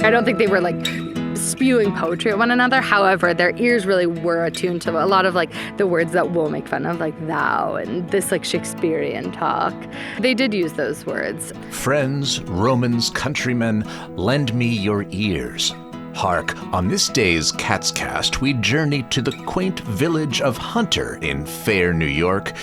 I don't think they were like spewing poetry at one another. However, their ears really were attuned to a lot of like the words that we'll make fun of, like thou and this like Shakespearean talk. They did use those words. Friends, Romans, countrymen, lend me your ears. Hark, on this day's Catscast, we journey to the quaint village of Hunter in fair New York,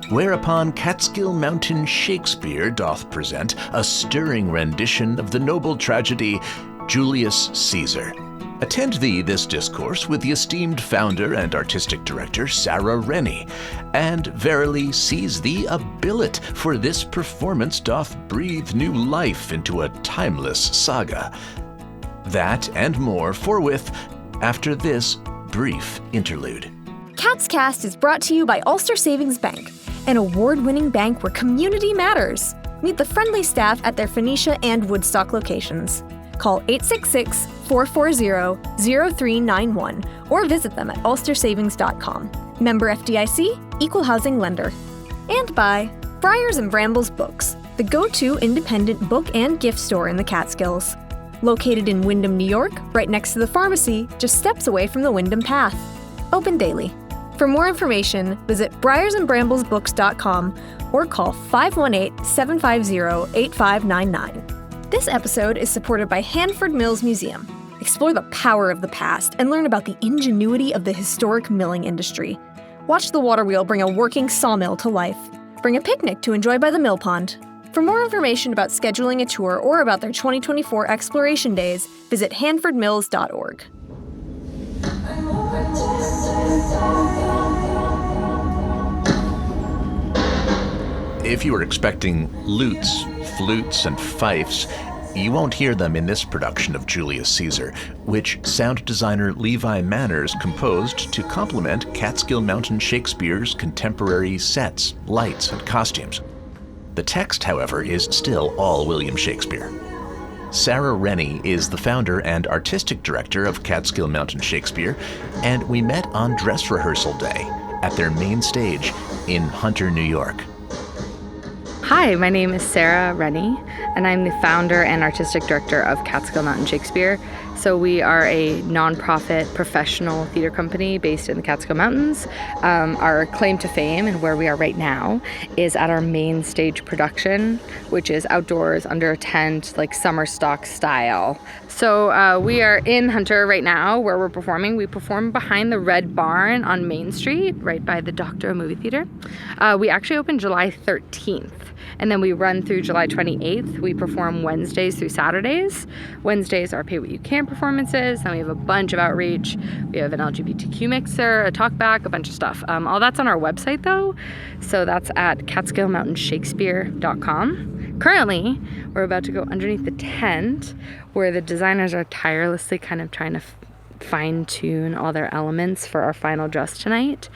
whereupon Catskill Mountain Shakespeare doth present a stirring rendition of the noble tragedy Julius Caesar. Attend thee this discourse with the esteemed founder and artistic director Sarah Rennie, and verily seize thee a billet, for this performance doth breathe new life into a timeless saga. That and more forthwith after this brief interlude. Catscast is brought to you by Ulster Savings Bank, an award-winning bank where community matters. Meet the friendly staff at their Phoenicia and Woodstock locations. Call 866-440-0391 or visit them at ulstersavings.com. Member FDIC, Equal Housing Lender. And by Briars and Brambles Books, the go-to independent book and gift store in the Catskills. Located in Windham, New York, right next to the pharmacy, just steps away from the Windham Path. Open daily. For more information, visit briarsandbramblesbooks.com or call 518-750-8599. This episode is supported by Hanford Mills Museum. Explore the power of the past and learn about the ingenuity of the historic milling industry. Watch the water wheel bring a working sawmill to life. Bring a picnic to enjoy by the mill pond. For more information about scheduling a tour or about their 2024 exploration days, visit hanfordmills.org. If you were expecting lutes, flutes, and fifes, you won't hear them in this production of Julius Caesar, which sound designer Levi Manners composed to complement Catskill Mountain Shakespeare's contemporary sets, lights, and costumes. The text, however, is still all William Shakespeare. Sarah Rennie is the founder and artistic director of Catskill Mountain Shakespeare, and we met on dress rehearsal day at their main stage in Hunter, New York. Hi, my name is Sarah Rennie, and I'm the founder and artistic director of Catskill Mountain Shakespeare. So we are a nonprofit professional theater company based in the Catskill Mountains. Our claim to fame and where we are right now is at our main stage production, which is outdoors under a tent, like summer stock style. So we are in Hunter right now where we're performing. We perform behind the Red Barn on Main Street, right by the Doctor movie theater. We actually opened July 13th. And then we run through July 28th. We perform Wednesdays through Saturdays. Wednesdays are Pay What You Can performances. Then we have a bunch of outreach. We have an LGBTQ mixer, a talkback, a bunch of stuff. All that's on our website though. So that's at catskillmountainshakespeare.com. Currently, we're about to go underneath the tent where the designers are tirelessly kind of trying to fine-tune all their elements for our final dress tonight.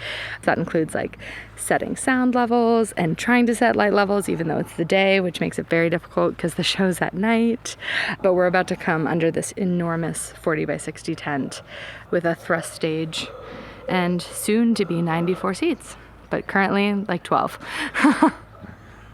That includes like setting sound levels and trying to set light levels even though it's the day, which makes it very difficult because the show's at night. But we're about to come under this enormous 40 by 60 tent with a thrust stage and soon to be 94 seats, but currently like 12.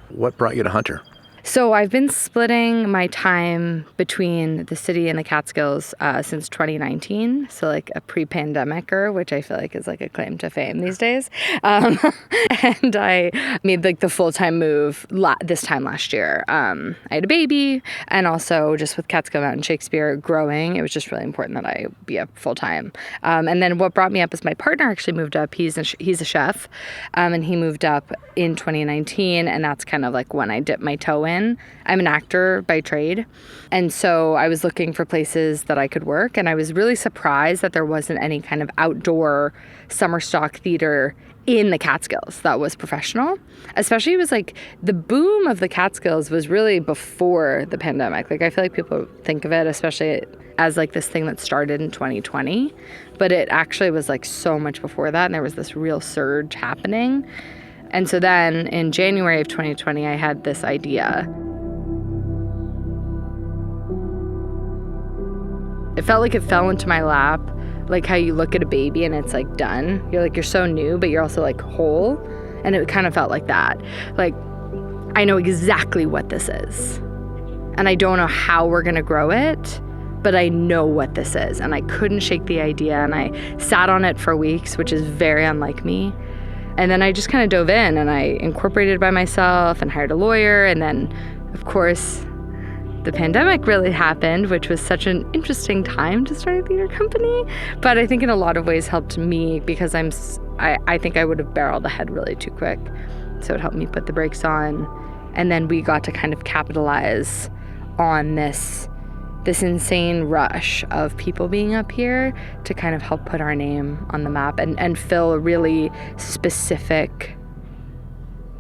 What brought you to Hunter? So I've been splitting my time between the city and the Catskills since 2019. So like a pre-pandemicer, which I feel like is like a claim to fame these days. And I made like the full-time move this time last year. I had a baby, and also just with Catskill Mountain Shakespeare growing, it was just really important that I be up full-time. And then what brought me up is my partner actually moved up. He's a chef, and he moved up in 2019, and that's kind of like when I dipped my toe in. I'm an actor by trade, and so I was looking for places that I could work, and I was really surprised that there wasn't any kind of outdoor summer stock theater in the Catskills that was professional. Especially it was like the boom of the Catskills was really before the pandemic. Like I feel like people think of it, especially as like this thing that started in 2020, but it actually was like so much before that, and there was this real surge happening. And so then in January of 2020, I had this idea. It felt like it fell into my lap, like how you look at a baby and it's like done. You're so new, but you're also like whole. And it kind of felt like that. Like, I know exactly what this is. And I don't know how we're gonna grow it, but I know what this is. And I couldn't shake the idea, and I sat on it for weeks, which is very unlike me. And then I just kind of dove in, and I incorporated it by myself and hired a lawyer. And then, of course, the pandemic really happened, which was such an interesting time to start a theater company. But I think in a lot of ways helped me, because I think I would have barreled ahead really too quick. So it helped me put the brakes on. And then we got to kind of capitalize on this insane rush of people being up here to kind of help put our name on the map and fill a really specific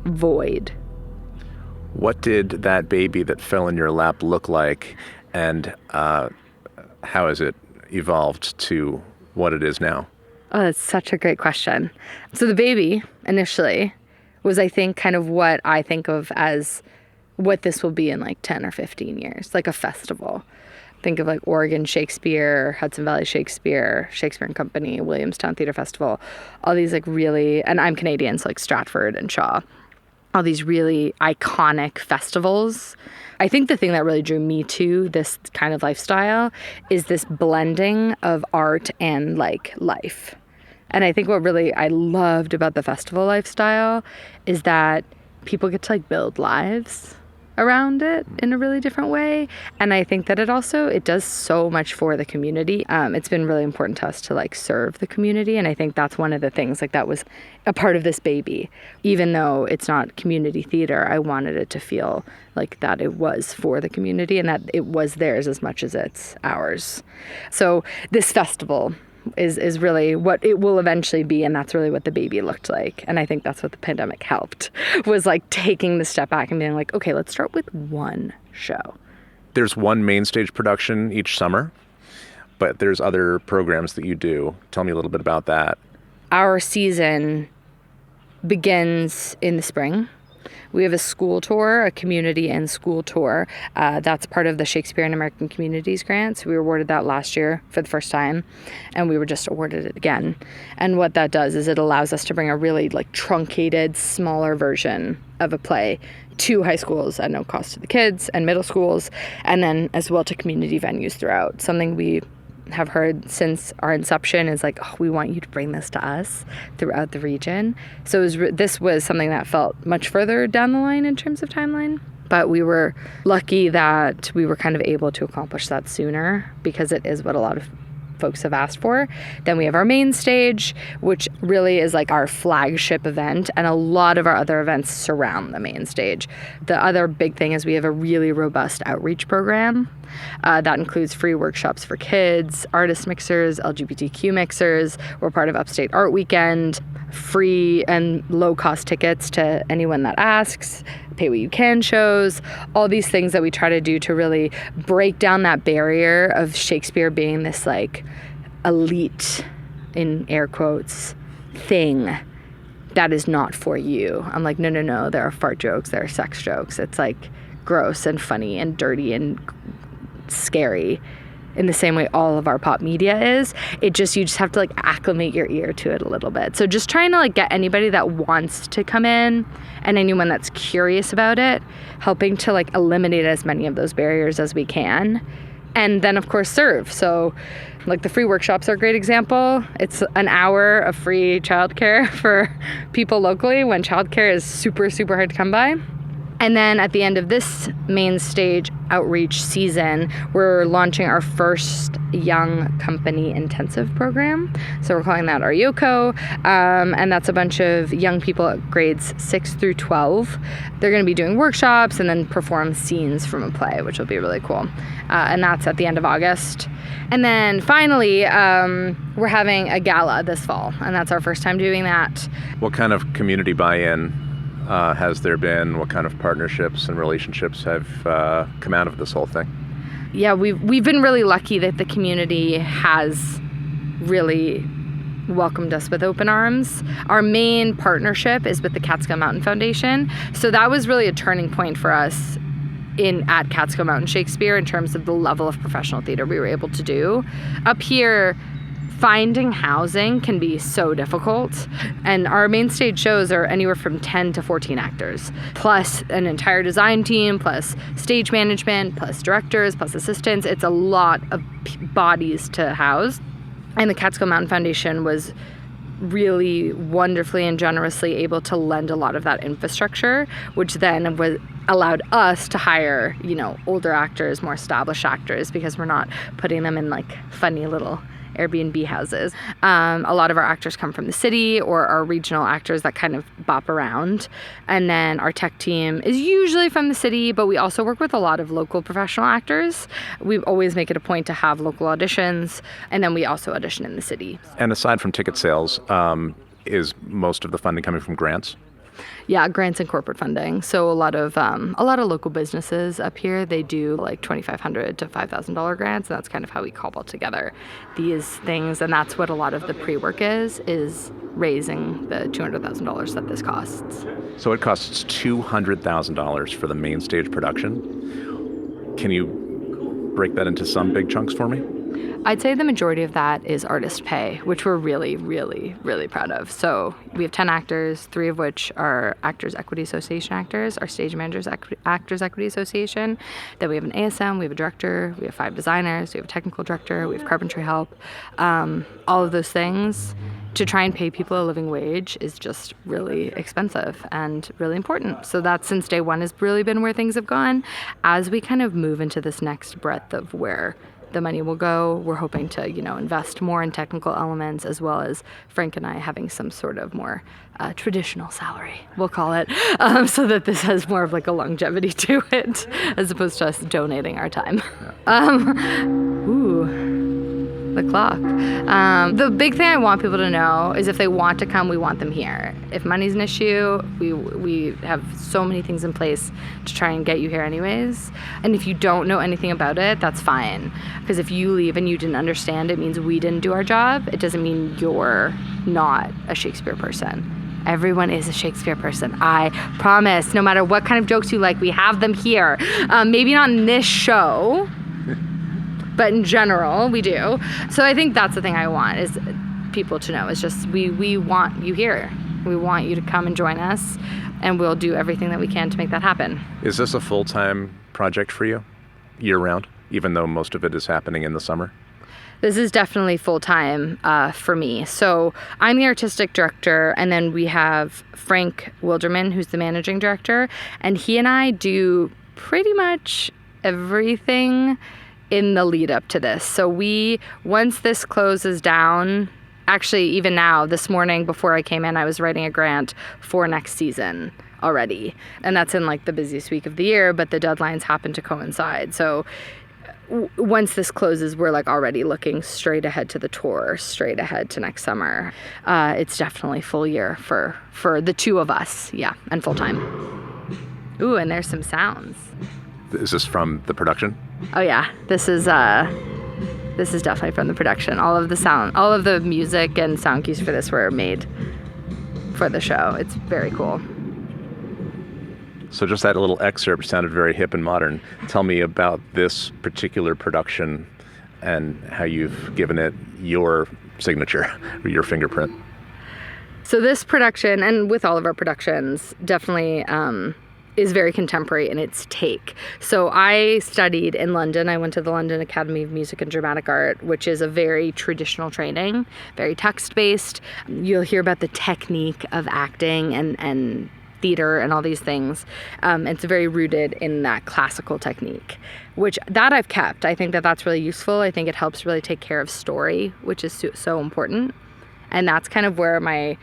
void. What did that baby that fell in your lap look like, and how has it evolved to what it is now? Oh, that's such a great question. So the baby initially was, I think, kind of what I think of as what this will be in like 10 or 15 years, like a festival. Think of like Oregon Shakespeare, Hudson Valley Shakespeare, Shakespeare and Company, Williamstown Theater Festival, all these like really, and I'm Canadian, so like Stratford and Shaw, all these really iconic festivals. I think the thing that really drew me to this kind of lifestyle is this blending of art and like life. And I think what really I loved about the festival lifestyle is that people get to like build lives around it in a really different way. And I think that it does so much for the community. It's been really important to us to like serve the community. And I think that's one of the things like that was a part of this baby. Even though it's not community theater, I wanted it to feel like that it was for the community and that it was theirs as much as it's ours. So this festival is really what it will eventually be, and that's really what the baby looked like. And I think that's what the pandemic helped, was like taking the step back and being like, okay, let's start with one show. There's one main stage production each summer, but there's other programs that you do. Tell me a little bit about that. Our season begins in the spring. We have a school tour, a community and school tour. That's part of the Shakespeare and American Communities grant. So we were awarded that last year for the first time, and we were just awarded it again. And what that does is it allows us to bring a really like truncated, smaller version of a play to high schools at no cost to the kids, and middle schools, and then as well to community venues throughout. Something we have heard since our inception is like, oh, we want you to bring this to us throughout the region. So this was something that felt much further down the line in terms of timeline. But we were lucky that we were kind of able to accomplish that sooner, because it is what a lot of folks have asked for. Then we have our main stage, which really is like our flagship event, and a lot of our other events surround the main stage. The other big thing is we have a really robust outreach program that includes free workshops for kids, artist mixers, LGBTQ mixers. We're part of Upstate Art Weekend, free and low-cost tickets to anyone that asks, pay what you can shows, all these things that we try to do to really break down that barrier of Shakespeare being this like elite, in air quotes, thing that is not for you. I'm like, no, there are fart jokes, there are sex jokes. It's like gross and funny and dirty and scary in the same way all of our pop media is. You just have to like acclimate your ear to it a little bit. So just trying to like get anybody that wants to come in and anyone that's curious about it, helping to like eliminate as many of those barriers as we can. And then of course serve. So like the free workshops are a great example. It's an hour of free childcare for people locally when childcare is super, super hard to come by. And then at the end of this main stage outreach season, we're launching our first young company intensive program. So we're calling that our YOCO. And that's a bunch of young people at grades 6 through 12. They're going to be doing workshops and then perform scenes from a play, which will be really cool. And that's at the end of August. And then finally, we're having a gala this fall, and that's our first time doing that. What kind of community buy-in has there been? What kind of partnerships and relationships have come out of this whole thing? Yeah, we've been really lucky that the community has really welcomed us with open arms. Our main partnership is with the Catskill Mountain Foundation. So that was really a turning point for us at Catskill Mountain Shakespeare in terms of the level of professional theater we were able to do. Up here, finding housing can be so difficult. And our main stage shows are anywhere from 10 to 14 actors, plus an entire design team, plus stage management, plus directors, plus assistants. It's a lot of bodies to house. And the Catskill Mountain Foundation was really wonderfully and generously able to lend a lot of that infrastructure, which then allowed us to hire, older actors, more established actors, because we're not putting them in like funny little Airbnb houses. A lot of our actors come from the city or are regional actors that kind of bop around. And then our tech team is usually from the city, but we also work with a lot of local professional actors. We always make it a point to have local auditions, and then we also audition in the city. And aside from ticket sales, is most of the funding coming from grants? Yeah, grants and corporate funding. So a lot of local businesses up here, they do like $2,500 to $5,000 grants, and that's kind of how we cobble together these things. And that's what a lot of the pre-work is raising the $200,000 that this costs. So it costs $200,000 for the main stage production. Can you break that into some big chunks for me? I'd say the majority of that is artist pay, which we're really, really, really proud of. So we have 10 actors, 3 of which are Actors Equity Association actors, our stage managers Actors Equity Association. Then we have an ASM, we have a director, we have 5 designers, we have a technical director, we have carpentry help. All of those things, to try and pay people a living wage is just really expensive and really important. So that, since day one, has really been where things have gone. As we kind of move into this next breadth of where the money will go, we're hoping to, invest more in technical elements, as well as Frank and I having some sort of more traditional salary, we'll call it, so that this has more of like a longevity to it, as opposed to us donating our time. The clock. The big thing I want people to know is if they want to come, we want them here. If money's an issue, we have so many things in place to try and get you here anyways. And if you don't know anything about it, that's fine. Because if you leave and you didn't understand, it means we didn't do our job. It doesn't mean you're not a Shakespeare person. Everyone is a Shakespeare person. I promise. No matter what kind of jokes you like, we have them here. Maybe not in this show, but in general, we do. So I think that's the thing I want is people to know. Is just we want you here. We want you to come and join us, and we'll do everything that we can to make that happen. Is this a full-time project for you, year-round, even though most of it is happening in the summer? This is definitely full-time for me. So I'm the artistic director, and then we have Frank Wilderman, who's the managing director, and he and I do pretty much everything in the lead up to this. So once this closes down, actually even now, this morning before I came in, I was writing a grant for next season already. And that's in like the busiest week of the year, but the deadlines happen to coincide. So once this closes, we're like already looking straight ahead to the tour, straight ahead to next summer. It's definitely full year for the two of us, yeah, and full time. Ooh, and there's some sounds. Is this from the production? Oh yeah, this is definitely from the production. All of the music and sound cues for this were made for the show. It's very cool. So just that little excerpt sounded very hip and modern. Tell me about this particular production and how you've given it your signature, or your fingerprint. So this production, and with all of our productions, definitely is very contemporary in its take. So I studied in London. I went to the London Academy of Music and Dramatic Art, which is a very traditional training, very text-based. You'll hear about the technique of acting and theater and all these things. It's very rooted in that classical technique, which that I've kept. I think that that's really useful. I think it helps really take care of story, which is so important. And that's kind of where my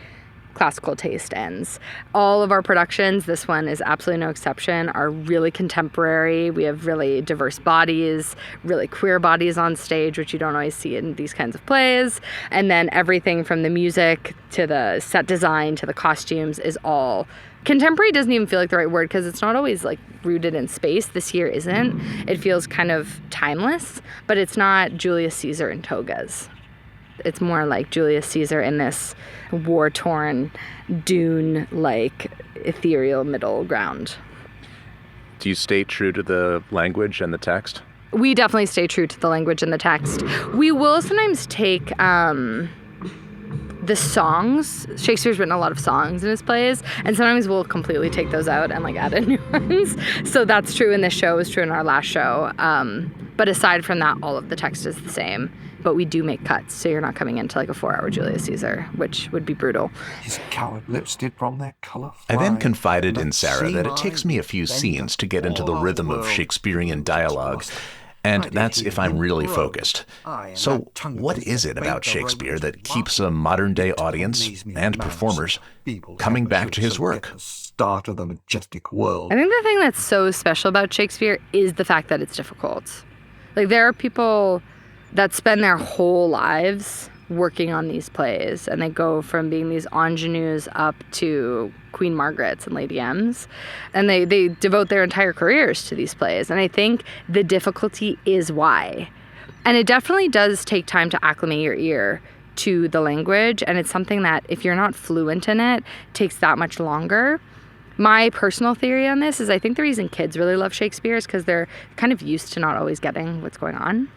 classical taste ends. All of our productions, this one is absolutely no exception, are really contemporary. We have really diverse bodies, really queer bodies on stage, which you don't always see in these kinds of plays. And then everything from the music to the set design to the costumes is all contemporary. Doesn't even feel like the right word because it's not always like rooted in space. This year isn't. It feels kind of timeless, but it's not Julius Caesar in togas. It's more like Julius Caesar in this war-torn, dune-like, ethereal middle ground. Do you stay true to the language and the text? We definitely stay true to the language and the text. We will sometimes take the songs. Shakespeare's written a lot of songs in his plays, and sometimes we'll completely take those out and like add in new ones. So that's true in this show, is true in our last show. But aside from that, all of the text is the same. But we do make cuts, so you're not coming into like a 4-hour Julius Caesar, which would be brutal. His coward lips did from their colour I then fly. confided in Sarah that it takes me a few scenes to get into the rhythm of Shakespearean dialogue, and that's if I'm really focused. So what is it about Shakespeare that keeps a modern-day audience and performers coming back to his work? Start of the majestic world. I think the thing that's so special about Shakespeare is the fact that it's difficult. Like, there are people that spend their whole lives working on these plays, and they go from being these ingenues up to Queen Margarets and Lady M's, and they devote their entire careers to these plays. And I think the difficulty is why. And it definitely does take time to acclimate your ear to the language, and it's something that if you're not fluent in it, takes that much longer. My personal theory on this is I think the reason kids really love Shakespeare is because they're kind of used to not always getting what's going on.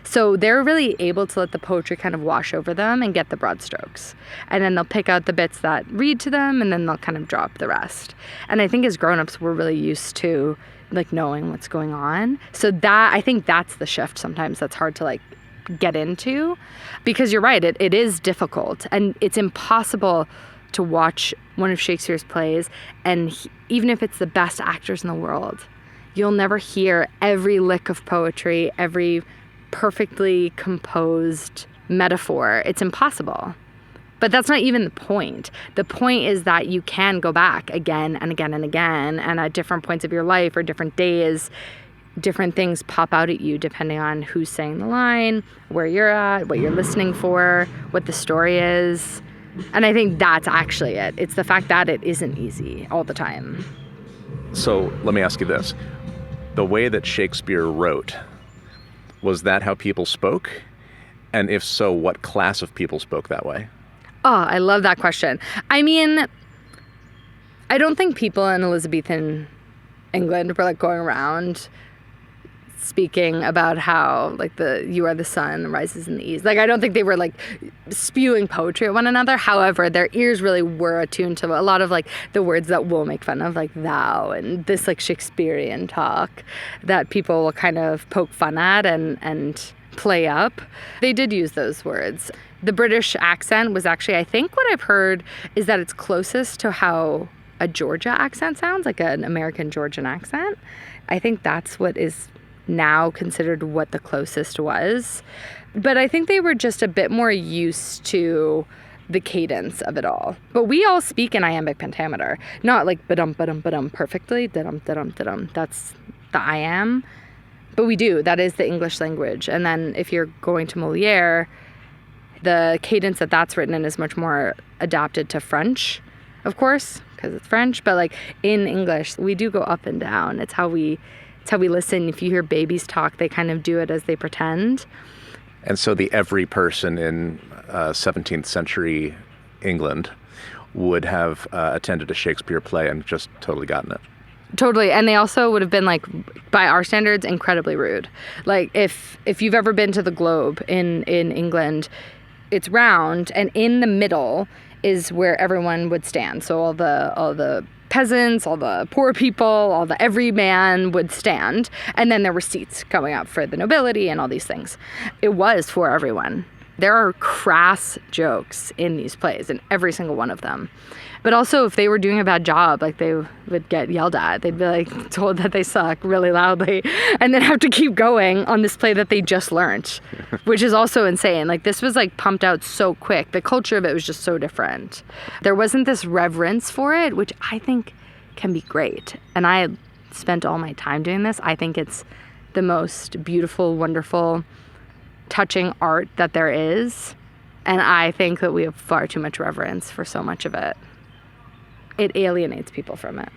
So they're really able to let the poetry kind of wash over them and get the broad strokes. And then they'll pick out the bits that read to them, and then they'll kind of drop the rest. And I think as grown-ups, we're really used to like knowing what's going on. So I think that's the shift sometimes that's hard to like get into, because you're right, it is difficult, and it's impossible to watch one of Shakespeare's plays, and even if it's the best actors in the world, you'll never hear every lick of poetry, every perfectly composed metaphor. It's impossible. But that's not even the point. The point is that you can go back again and again and again, and at different points of your life or different days, different things pop out at you depending on who's saying the line, where you're at, what you're listening for, what the story is. And I think that's actually it. It's the fact that it isn't easy all the time. So let me ask you this. The way that Shakespeare wrote, was that how people spoke? And if so, what class of people spoke that way? Oh, I love that question. I mean, I don't think people in Elizabethan England were like going around speaking about how like you are the sun rises in the east. Like, I don't think they were like spewing poetry at one another. However, their ears really were attuned to a lot of like the words that we'll make fun of, like thou and this like Shakespearean talk that people will kind of poke fun at and play up. They did use those words. The British accent was actually, I think what I've heard is that it's closest to how a Georgia accent sounds, like an American Georgian accent. I think that's what is now considered what the closest was. But I think they were just a bit more used to the cadence of it all. But we all speak in iambic pentameter, not like ba-dum, ba-dum, ba-dum perfectly, da-dum, da-dum, da-dum. That's the I am. But we do. That is the English language. And then if you're going to Molière, the cadence that's written in is much more adapted to French, of course, because it's French. But like in English, we do go up and down. It's how we listen. If you hear babies talk, they kind of do it as they pretend. And so the every person in 17th century England would have attended a Shakespeare play and just totally gotten it. Totally. And they also would have been, like, by our standards, incredibly rude. Like, if you've ever been to the Globe in England, it's round, and in the middle is where everyone would stand. So all the peasants, all the poor people, all the everyman would stand, and then there were seats going up for the nobility and all these things. It was for everyone. There are crass jokes in these plays, in every single one of them. But also, if they were doing a bad job, like, they would get yelled at. They'd be, like, told that they suck really loudly, and then have to keep going on this play that they just learned, which is also insane. Like, this was, like, pumped out so quick. The culture of it was just so different. There wasn't this reverence for it, which I think can be great. And I spent all my time doing this. I think it's the most beautiful, wonderful, touching art that there is. And I think that we have far too much reverence for so much of it. It alienates people from it.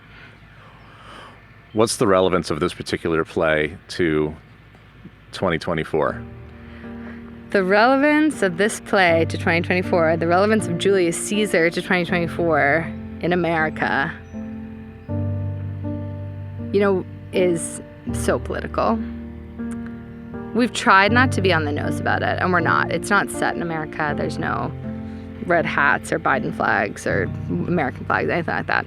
What's the relevance of this particular play to 2024? The relevance of this play to 2024, the relevance of Julius Caesar to 2024 in America, you know, is so political. We've tried not to be on the nose about it, and we're not. It's not set in America. There's no red hats or Biden flags or American flags, anything like that.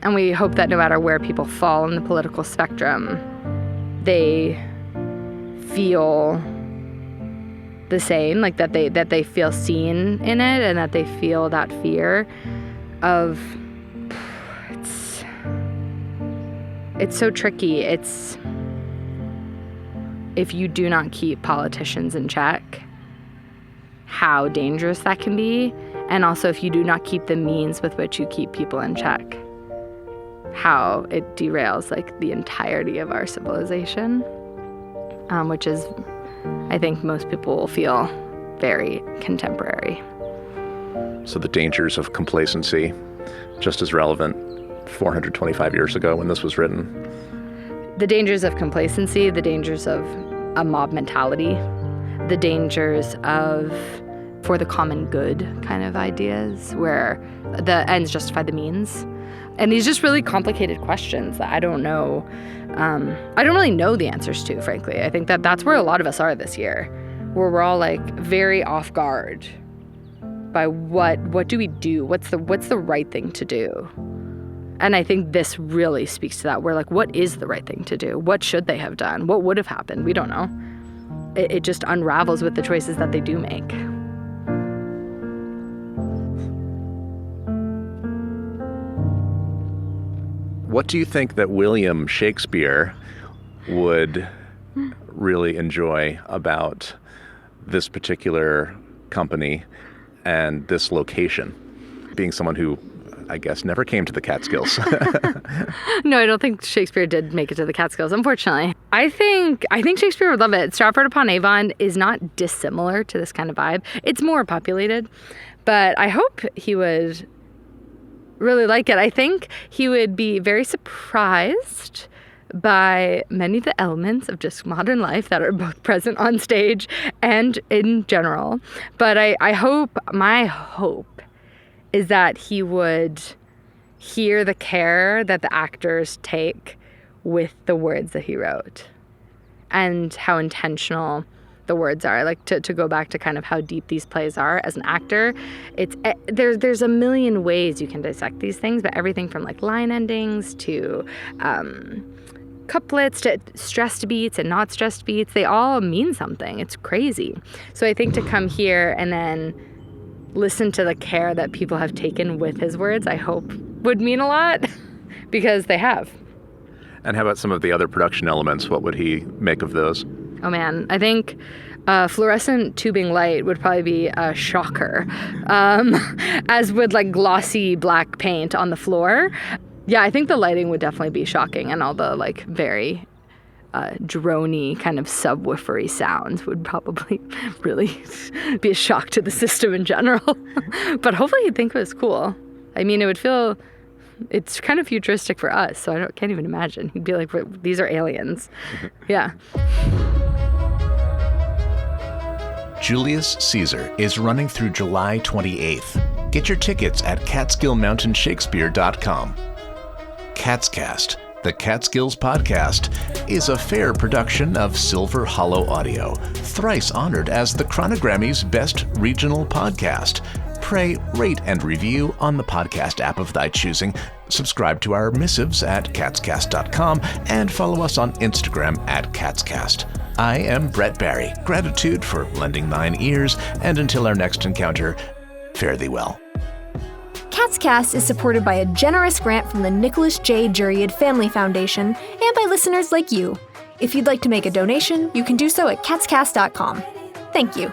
And we hope that no matter where people fall in the political spectrum, they feel the same, like that they feel seen in it, and that they feel that fear of it's so tricky. It's if you do not keep politicians in check, how dangerous that can be, and also if you do not keep the means with which you keep people in check, how it derails like the entirety of our civilization, which is, I think most people will feel very contemporary. So the dangers of complacency, just as relevant 425 years ago when this was written. The dangers of complacency, the dangers of a mob mentality, the dangers of for the common good kind of ideas where the ends justify the means. And these just really complicated questions that I don't know. I don't really know the answers to, frankly. I think that's where a lot of us are this year, where we're all like very off guard by what do we do? What's the right thing to do? And I think this really speaks to that. We're like, what is the right thing to do? What should they have done? What would have happened? We don't know. It just unravels with the choices that they do make. What do you think that William Shakespeare would really enjoy about this particular company and this location? Being someone who, I guess, never came to the Catskills. No, I don't think Shakespeare did make it to the Catskills, unfortunately. I think Shakespeare would love it. Stratford-upon-Avon is not dissimilar to this kind of vibe. It's more populated, but I hope he would really like it. I think he would be very surprised by many of the elements of just modern life that are both present on stage and in general. But my hope is that he would hear the care that the actors take with the words that he wrote and how intentional the words are. Like to go back to kind of how deep these plays are as an actor, there's a million ways you can dissect these things, but everything from like line endings to couplets to stressed beats and not stressed beats, they all mean something. It's crazy. So I think to come here and then listen to the care that people have taken with his words, I hope would mean a lot because they have. And how about some of the other production elements? What would he make of those? Oh man, I think fluorescent tubing light would probably be a shocker, as would like glossy black paint on the floor. Yeah, I think the lighting would definitely be shocking, and all the like very drony kind of subwoofery sounds would probably really be a shock to the system in general. But hopefully he'd think it was cool. I mean, it's kind of futuristic for us, so I can't even imagine. He'd be like, these are aliens. Yeah. Julius Caesar is running through July 28th. Get your tickets at CatskillMountainShakespeare.com. Catscast, the Catskills podcast, is a fair production of Silver Hollow Audio, thrice honored as the Chronogrammy's best regional podcast. Pray, rate, and review on the podcast app of thy choosing. Subscribe to our missives at catscast.com and follow us on Instagram at Catscast. I am Brett Barry. Gratitude for lending thine ears, and until our next encounter, fare thee well. Catscast is supported by a generous grant from the Nicholas J. Juriad Family Foundation and by listeners like you. If you'd like to make a donation, you can do so at catscast.com. Thank you.